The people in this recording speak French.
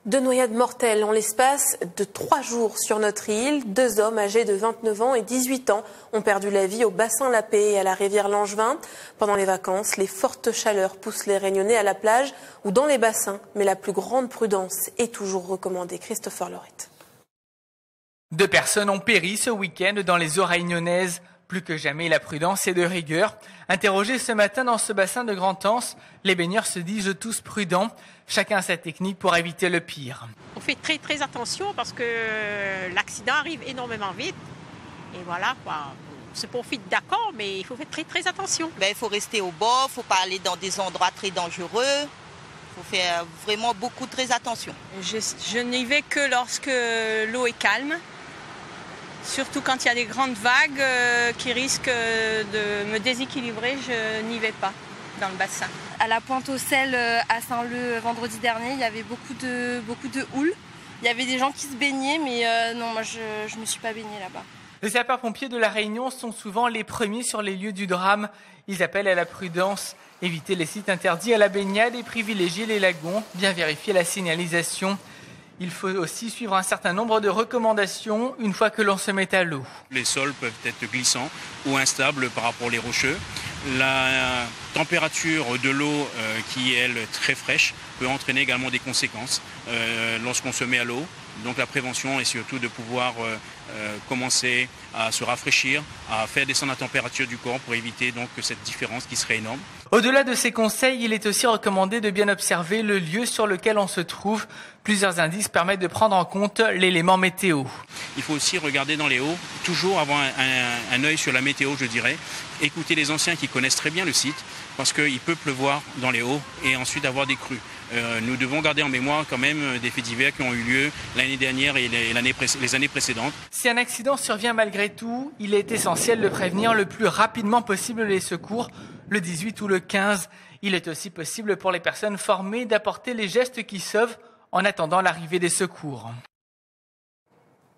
Deux noyades mortelles en l'espace de 3 jours sur notre île. 2 hommes âgés de 29 ans et 18 ans ont perdu la vie au bassin La Paix et à la rivière Langevin. Pendant les vacances, les fortes chaleurs poussent les Réunionnais à la plage ou dans les bassins. Mais la plus grande prudence est toujours recommandée. Christopher Lorette. 2 personnes ont péri ce week-end dans les eaux réunionnaises. Plus que jamais, la prudence est de rigueur. Interrogés ce matin dans ce bassin de Grand-Anse, les baigneurs se disent tous prudents. Chacun a sa technique pour éviter le pire. On fait très attention parce que l'accident arrive énormément vite. Et voilà, quoi. On se profite d'accord, mais il faut faire très attention. Il faut rester au bord, il ne faut pas aller dans des endroits très dangereux. Il faut faire vraiment très attention. Je n'y vais que lorsque l'eau est calme. Surtout quand il y a des grandes vagues qui risquent de me déséquilibrer, je n'y vais pas dans le bassin. À la Pointe aux Sels à Saint-Leu vendredi dernier, il y avait beaucoup de houle. Il y avait des gens qui se baignaient, mais non, moi je ne me suis pas baignée là-bas. Les sapeurs-pompiers de la Réunion sont souvent les premiers sur les lieux du drame. Ils appellent à la prudence, éviter les sites interdits à la baignade et privilégier les lagons, bien vérifier la signalisation. Il faut aussi suivre un certain nombre de recommandations une fois que l'on se met à l'eau. Les sols peuvent être glissants ou instables par rapport aux rocheux. La température de l'eau qui est, elle, très fraîche peut entraîner également des conséquences lorsqu'on se met à l'eau. Donc la prévention est surtout de pouvoir commencer à se rafraîchir, à faire descendre la température du corps pour éviter donc cette différence qui serait énorme. Au-delà de ces conseils, il est aussi recommandé de bien observer le lieu sur lequel on se trouve. Plusieurs indices permettent de prendre en compte l'élément météo. Il faut aussi regarder dans les hauts, toujours avoir un œil sur la météo, je dirais. Écouter les anciens qui connaissent très bien le site, parce qu'il peut pleuvoir dans les hauts et ensuite avoir des crues. Nous devons garder en mémoire quand même des faits divers qui ont eu lieu l'année dernière et les années précédentes. Si un accident survient malgré tout, il est essentiel de prévenir le plus rapidement possible les secours, le 18 ou le 15. Il est aussi possible pour les personnes formées d'apporter les gestes qui sauvent en attendant l'arrivée des secours.